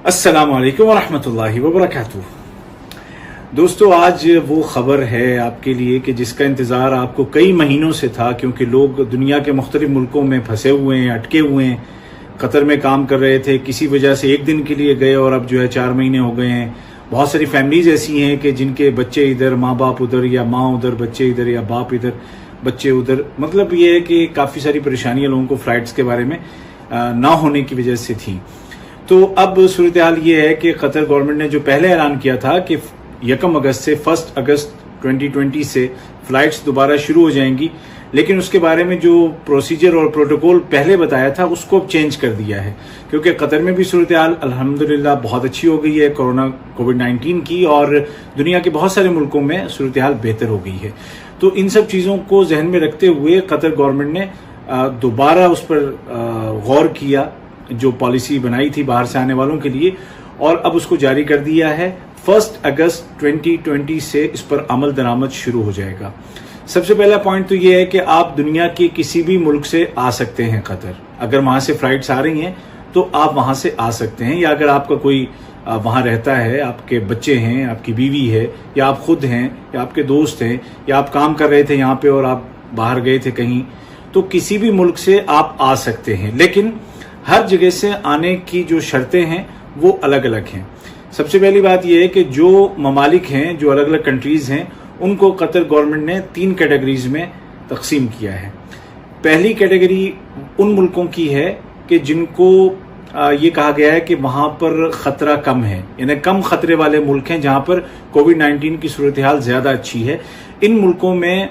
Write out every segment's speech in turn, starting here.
अस्सलामु अलैकुम वरहमतुल्लाहि वबरकातुह। दोस्तों, आज वो खबर है आपके लिए कि जिसका इंतज़ार आपको कई महीनों से था, क्योंकि लोग दुनिया के मुख्तलिफ मुल्कों में फंसे हुए हैं, अटके हुए हैं। कतर में काम कर रहे थे, किसी वजह से एक दिन के लिए गए और अब जो है 4 महीने हो गए हैं। बहुत सारी फैमिलीज ऐसी हैं कि जिनके बच्चे इधर, माँ बाप उधर, या माँ उधर बच्चे इधर, या बाप इधर बच्चे उधर। मतलब ये है कि काफ़ी सारी परेशानियां लोगों को फ्लाइट्स के बारे में ना होने की वजह से थी। तो अब सूरत हाल ये है कि कतर गवर्नमेंट ने जो पहले ऐलान किया था कि 1 अगस्त से 1 अगस्त 2020 से फ्लाइट्स दोबारा शुरू हो जाएंगी, लेकिन उसके बारे में जो प्रोसीजर और प्रोटोकॉल पहले बताया था उसको अब चेंज कर दिया है, क्योंकि कतर में भी सूरत हाल अल्हम्दुलिल्लाह बहुत अच्छी हो गई है कोविड-19 की, और दुनिया के बहुत सारे मुल्कों में सूरत हाल बेहतर हो गई है। तो इन सब चीज़ों को जहन में रखते हुए कतर गवर्नमेंट ने दोबारा उस पर गौर किया, जो पॉलिसी बनाई थी बाहर से आने वालों के लिए, और अब उसको जारी कर दिया है। 1 अगस्त 2020 से इस पर अमल दरामद शुरू हो जाएगा। सबसे पहला पॉइंट तो ये है कि आप दुनिया के किसी भी मुल्क से आ सकते हैं कतर। अगर वहां से फ्लाइट्स आ रही हैं तो आप वहां से आ सकते हैं, या अगर आपका कोई वहां रहता है, आपके बच्चे हैं, आपकी बीवी है, या आप खुद हैं, या आपके दोस्त हैं, या आप काम कर रहे थे यहाँ पे और आप बाहर गए थे कहीं, तो किसी भी मुल्क से आप आ सकते हैं। लेकिन हर जगह से आने की जो शर्तें हैं वो अलग अलग हैं। सबसे पहली बात यह है कि जो ममालिक हैं, जो अलग अलग कंट्रीज हैं, उनको कतर गवर्नमेंट ने 3 कैटेगरीज में तकसीम किया है। पहली कैटेगरी उन मुल्कों की है कि जिनको ये कहा गया है कि वहां पर खतरा कम है, यानी कम खतरे वाले मुल्क हैं जहां पर कोविड-19 की सूरत हाल ज्यादा अच्छी है। इन मुल्कों में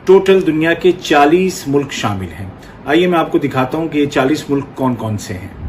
टोटल दुनिया के 40 मुल्क शामिल हैं। आइए मैं आपको दिखाता हूं कि ये 40 मुल्क कौन कौन से हैं।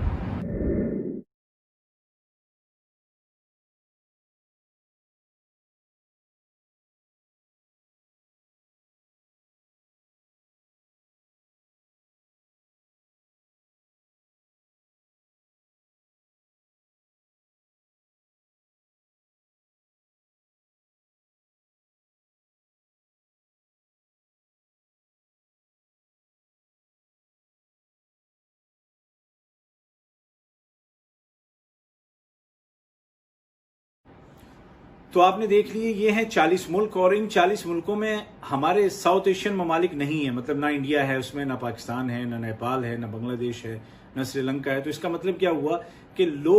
तो आपने देख लिए ये हैं 40 मुल्क, और इन 40 मुल्कों में हमारे साउथ एशियन ममालिक नहीं है। मतलब ना इंडिया है उसमें, ना पाकिस्तान है, ना नेपाल है, ना बांग्लादेश है, ना श्रीलंका है। तो इसका मतलब क्या हुआ कि लो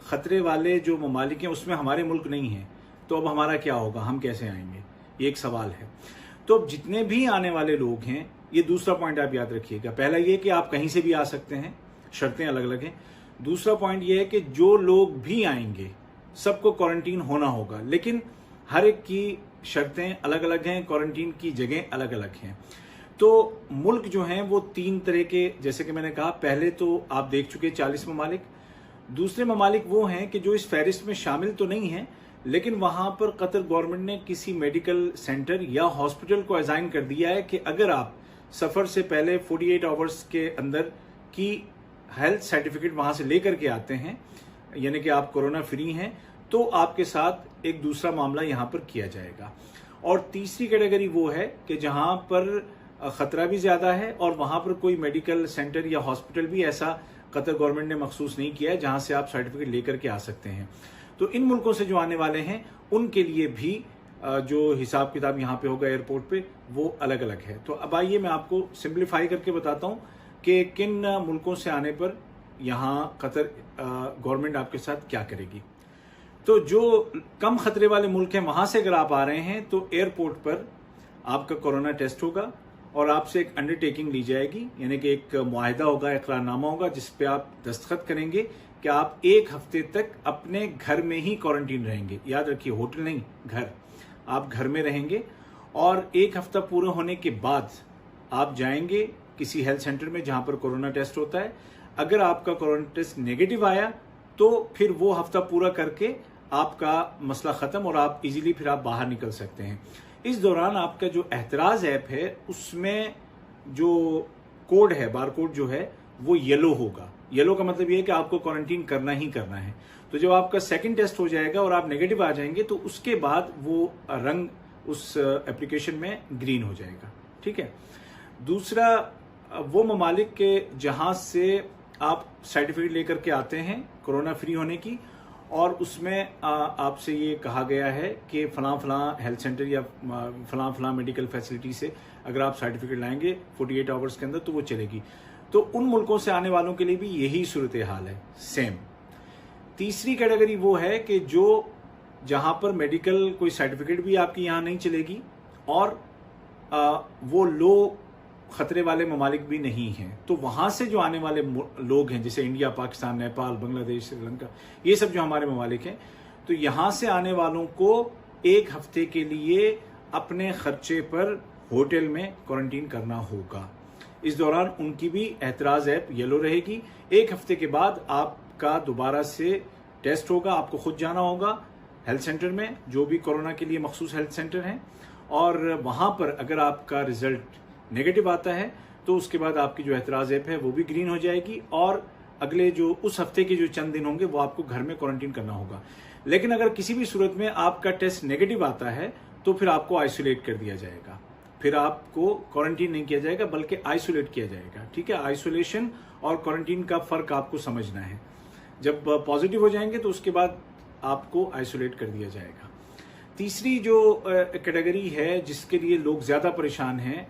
खतरे वाले जो ममालिक हैं उसमें हमारे मुल्क नहीं है। तो अब हमारा क्या होगा, हम कैसे आएंगे, ये एक सवाल है। तो अब जितने भी आने वाले लोग हैं, ये दूसरा पॉइंट आप याद रखिएगा। पहला ये कि आप कहीं से भी आ सकते हैं, शर्तें अलग अलग हैं। दूसरा पॉइंट ये है कि जो लोग भी आएंगे सबको क्वारंटीन होना होगा, लेकिन हर एक की शर्तें अलग अलग हैं, क्वारंटीन की जगह अलग अलग हैं। तो मुल्क जो हैं वो 3 तरह के, जैसे कि मैंने कहा, पहले तो आप देख चुके 40 ममालिक। दूसरे ममालिक वो हैं कि जो इस फहरिस्त में शामिल तो नहीं है, लेकिन वहां पर कतर गवर्नमेंट ने किसी मेडिकल सेंटर या हॉस्पिटल को अजाइन कर दिया है कि अगर आप सफर से पहले 48 आवर्स के अंदर की हेल्थ सर्टिफिकेट वहां से लेकर के आते हैं, यानी कि आप कोरोना फ्री हैं, तो आपके साथ एक दूसरा मामला यहां पर किया जाएगा। और तीसरी कैटेगरी वो है कि जहां पर खतरा भी ज्यादा है और वहां पर कोई मेडिकल सेंटर या हॉस्पिटल भी ऐसा कतर गवर्नमेंट ने मखसूस नहीं किया है जहां से आप सर्टिफिकेट लेकर के आ सकते हैं। तो इन मुल्कों से जो आने वाले हैं उनके लिए भी जो हिसाब किताब यहाँ पे होगा एयरपोर्ट पे, वो अलग अलग है। तो अब आइए मैं आपको सिंप्लीफाई करके बताता हूँ कि किन मुल्कों से आने पर यहाँ कतर गवर्नमेंट आपके साथ क्या करेगी। तो जो कम खतरे वाले मुल्क हैं वहां से अगर आप आ रहे हैं तो एयरपोर्ट पर आपका कोरोना टेस्ट होगा और आपसे एक अंडरटेकिंग ली जाएगी, यानी कि एक मुआहिदा होगा, इकरारनामा होगा, जिस पे आप दस्तखत करेंगे कि आप 1 हफ्ते तक अपने घर में ही क्वारंटीन रहेंगे। याद रखिए, होटल नहीं, घर। आप घर में रहेंगे और 1 हफ्ता पूरा होने के बाद आप जाएंगे किसी हेल्थ सेंटर में जहां पर कोरोना टेस्ट होता है। अगर आपका कोरोना टेस्ट नेगेटिव आया तो फिर वो हफ्ता पूरा करके आपका मसला खत्म और आप इजीली फिर आप बाहर निकल सकते हैं। इस दौरान आपका जो एहतराज ऐप है उसमें जो कोड है, बार कोड जो है, वो येलो होगा। येलो का मतलब ये है कि आपको क्वारंटीन करना ही करना है। तो जब आपका सेकंड टेस्ट हो जाएगा और आप नेगेटिव आ जाएंगे तो उसके बाद वो रंग उस एप्लीकेशन में ग्रीन हो जाएगा। ठीक है। दूसरा, वो ममालिक के जहां से आप सर्टिफिकेट लेकर के आते हैं कोरोना फ्री होने की, और उसमें आपसे ये कहा गया है कि फलां हेल्थ सेंटर या फलां मेडिकल फैसिलिटी से अगर आप सर्टिफिकेट लाएंगे 48 आवर्स के अंदर तो वो चलेगी। तो उन मुल्कों से आने वालों के लिए भी यही सूरत हाल है, सेम। तीसरी कैटेगरी वो है कि जो जहां पर मेडिकल कोई सर्टिफिकेट भी आपकी यहां नहीं चलेगी और वो लो खतरे वाले ममालिक भी नहीं हैं, तो वहां से जो आने वाले लोग हैं जैसे इंडिया, पाकिस्तान, नेपाल, बांग्लादेश, श्रीलंका, ये सब जो हमारे ममालिक हैं, तो यहां से आने वालों को 1 हफ्ते के लिए अपने खर्चे पर होटल में क्वारंटीन करना होगा। इस दौरान उनकी भी एतराज ऐप येलो रहेगी। 1 हफ्ते के बाद आपका दोबारा से टेस्ट होगा, आपको खुद जाना होगा हेल्थ सेंटर में, जो भी कोरोना के लिए मखसूस हेल्थ सेंटर हैं, और वहां पर अगर आपका रिजल्ट नेगेटिव आता है तो उसके बाद आपकी जो एतराज ऐप है वो भी ग्रीन हो जाएगी, और अगले जो उस हफ्ते के जो चंद दिन होंगे वो आपको घर में क्वारंटीन करना होगा। लेकिन अगर किसी भी सूरत में आपका टेस्ट नेगेटिव आता है तो फिर आपको आइसोलेट कर दिया जाएगा, फिर आपको क्वारंटीन नहीं किया जाएगा बल्कि आइसोलेट किया जाएगा। ठीक है, आइसोलेशन और क्वारंटीन का फर्क आपको समझना है। जब पॉजिटिव हो जाएंगे तो उसके बाद आपको आइसोलेट कर दिया जाएगा। तीसरी जो कैटेगरी है जिसके लिए लोग ज्यादा परेशान हैं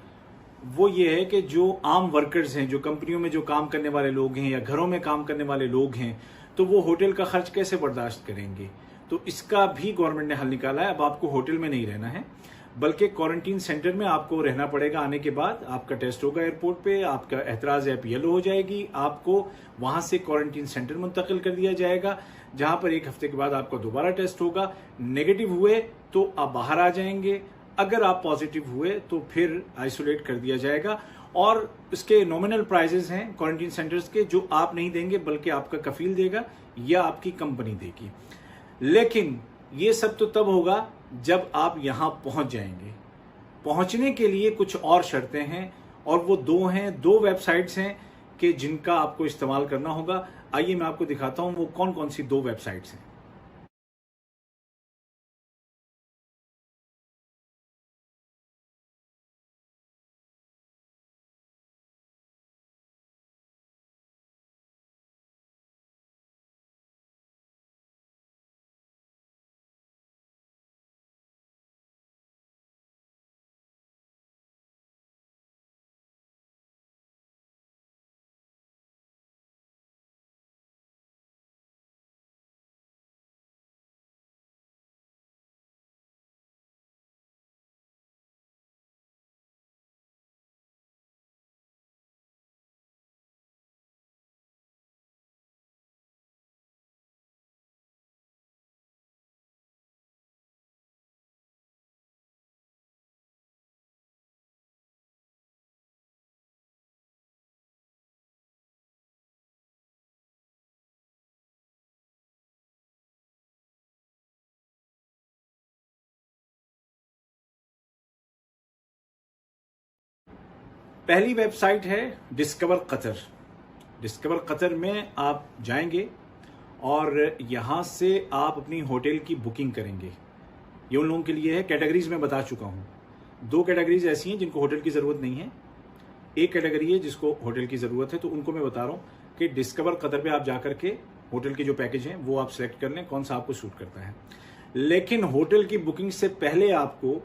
वो ये है कि जो आम वर्कर्स हैं, जो कंपनियों में जो काम करने वाले लोग हैं या घरों में काम करने वाले लोग हैं, तो वो होटल का खर्च कैसे बर्दाश्त करेंगे। तो इसका भी गवर्नमेंट ने हल निकाला है। अब आपको होटल में नहीं रहना है बल्कि क्वारंटीन सेंटर में आपको रहना पड़ेगा। आने के बाद आपका टेस्ट होगा एयरपोर्ट पे, आपका एतराज ऐप येलो हो जाएगी, आपको वहां से क्वारंटीन सेंटर मुंतकिल कर दिया जाएगा, जहां पर 1 हफ्ते के बाद आपका दोबारा टेस्ट होगा। नेगेटिव हुए तो आप बाहर आ जाएंगे, अगर आप पॉजिटिव हुए तो फिर आइसोलेट कर दिया जाएगा। और इसके नॉमिनल प्राइजेस हैं क्वारंटीन सेंटर्स के, जो आप नहीं देंगे बल्कि आपका कफील देगा या आपकी कंपनी देगी। लेकिन ये सब तो तब होगा जब आप यहां पहुंच जाएंगे। पहुंचने के लिए कुछ और शर्तें हैं, और वो 2 वेबसाइट्स हैं कि जिनका आपको इस्तेमाल करना होगा। आइए मैं आपको दिखाता हूं वो कौन कौन सी 2 वेबसाइट्स हैं। पहली वेबसाइट है डिस्कवर कतर। डिस्कवर कतर में आप जाएंगे और यहां से आप अपनी होटल की बुकिंग करेंगे। ये उन लोगों के लिए है, कैटेगरीज में बता चुका हूं। 2 कैटेगरीज ऐसी हैं जिनको होटल की जरूरत नहीं है, एक कैटेगरी है जिसको होटल की जरूरत है। तो उनको मैं बता रहा हूं कि डिस्कवर कतर पे आप जाकर के होटल के जो पैकेज हैं वो आप सिलेक्ट कर लें, कौन सा आपको सूट करता है। लेकिन होटल की बुकिंग से पहले आपको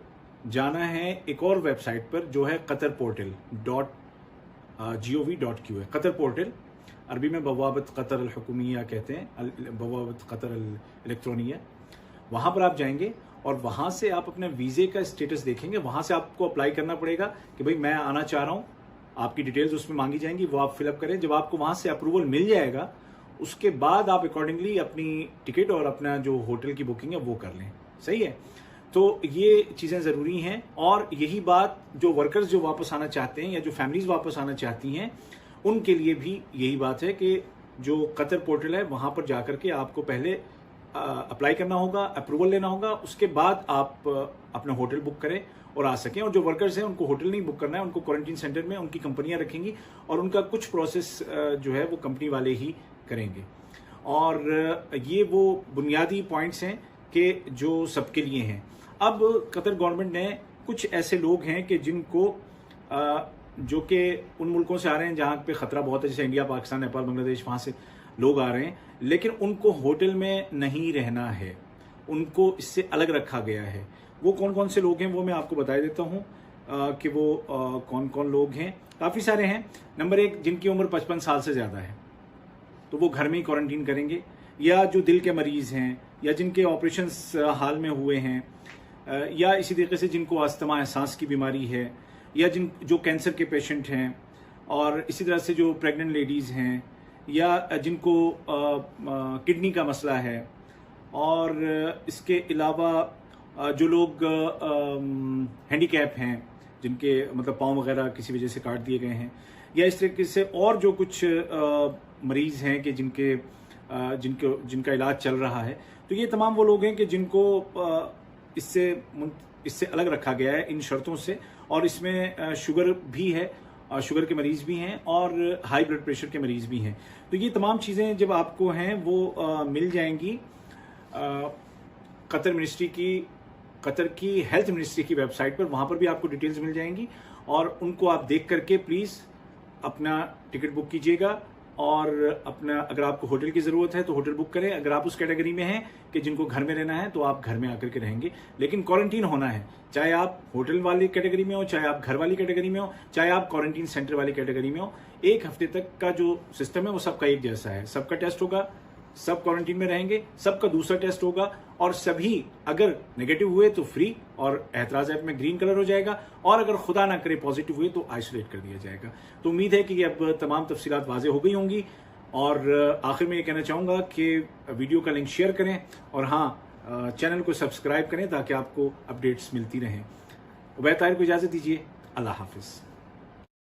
जाना है एक और वेबसाइट पर जो है qatarportal.gov.q है। कतर पोर्टल अरबी में बवाबत कतर अल हुकूमिया कहते हैं, बवाबत कतर अल इलेक्ट्रॉनिया। वहां पर आप जाएंगे और वहां से आप अपने वीजे का स्टेटस देखेंगे। वहां से आपको अप्लाई करना पड़ेगा कि भाई मैं आना चाह रहा हूं, आपकी डिटेल्स उसमें मांगी जाएंगी, वो आप फिलअप करें। जब आपको वहां से अप्रूवल मिल जाएगा उसके बाद आप अकॉर्डिंगली अपनी टिकट और अपना जो होटल की बुकिंग है वो कर लें। सही है, तो ये चीजें जरूरी हैं। और यही बात जो वर्कर्स जो वापस आना चाहते हैं या जो फैमिलीज वापस आना चाहती हैं उनके लिए भी यही बात है कि जो कतर पोर्टल है वहां पर जाकर के आपको पहले अप्लाई करना होगा, अप्रूवल लेना होगा, उसके बाद आप अपना होटल बुक करें और आ सकें। और जो वर्कर्स हैं उनको होटल नहीं बुक करना है, उनको क्वारंटीन सेंटर में उनकी कंपनियां रखेंगी और उनका कुछ प्रोसेस जो है वो कंपनी वाले ही करेंगे। और ये वो बुनियादी पॉइंट्स हैं कि जो सबके लिए हैं। अब कतर गवर्नमेंट ने कुछ ऐसे लोग हैं कि जिनको जो कि उन मुल्कों से आ रहे हैं जहाँ पे ख़तरा बहुत है, जैसे इंडिया, पाकिस्तान, नेपाल, बांग्लादेश, वहाँ से लोग आ रहे हैं, लेकिन उनको होटल में नहीं रहना है, उनको इससे अलग रखा गया है। वो कौन कौन से लोग हैं वो मैं आपको बता देता हूँ कि वो कौन कौन लोग हैं। काफ़ी सारे हैं। नंबर 1, जिनकी उम्र 55 साल से ज़्यादा है तो वो घर में ही क्वारंटीन करेंगे, या जो दिल के मरीज़ हैं, या जिनके ऑपरेशंस हाल में हुए हैं, या इसी तरीके से जिनको अस्थमा, सांस की बीमारी है, या जो कैंसर के पेशेंट हैं, और इसी तरह से जो प्रेग्नेंट लेडीज़ हैं, या जिनको किडनी का मसला है, और इसके अलावा जो लोग हैंडीकैप हैं, जिनके मतलब पाँव वगैरह किसी वजह से काट दिए गए हैं, या इस तरीके से और जो कुछ मरीज़ हैं कि जिनका इलाज चल रहा है, तो ये तमाम वो लोग हैं कि जिनको इससे अलग रखा गया है इन शर्तों से। और इसमें शुगर भी है, शुगर के मरीज़ भी हैं, और हाई ब्लड प्रेशर के मरीज़ भी हैं। तो ये तमाम चीज़ें जब आपको हैं वो मिल जाएंगी कतर की हेल्थ मिनिस्ट्री की वेबसाइट पर। वहाँ पर भी आपको डिटेल्स मिल जाएंगी, और उनको आप देख करके प्लीज़ अपना टिकट बुक कीजिएगा। और अपना, अगर आपको होटल की ज़रूरत है तो होटल बुक करें। अगर आप उस कैटेगरी में हैं कि जिनको घर में रहना है तो आप घर में आकर के रहेंगे, लेकिन क्वारंटीन होना है, चाहे आप होटल वाली कैटेगरी में हो, चाहे आप घर वाली कैटेगरी में हो, चाहे आप क्वारंटीन सेंटर वाली कैटेगरी में हो। 1 हफ्ते तक का जो सिस्टम है वो सबका एक जैसा है। सबका टेस्ट होगा, सब क्वारंटीन में रहेंगे, सबका दूसरा टेस्ट होगा, और सभी अगर नेगेटिव हुए तो फ्री, और एतराज ऐप में ग्रीन कलर हो जाएगा, और अगर खुदा ना करे पॉजिटिव हुए तो आइसोलेट कर दिया जाएगा। तो उम्मीद है कि अब तमाम तफसीलात वाज़ेह हो गई होंगी। और आखिर में ये कहना चाहूँगा कि वीडियो का लिंक शेयर करें, और हाँ, चैनल को सब्सक्राइब करें ताकि आपको अपडेट्स मिलती रहें। उबैद ताहिर को इजाज़त दीजिए। अल्लाह हाफिज़।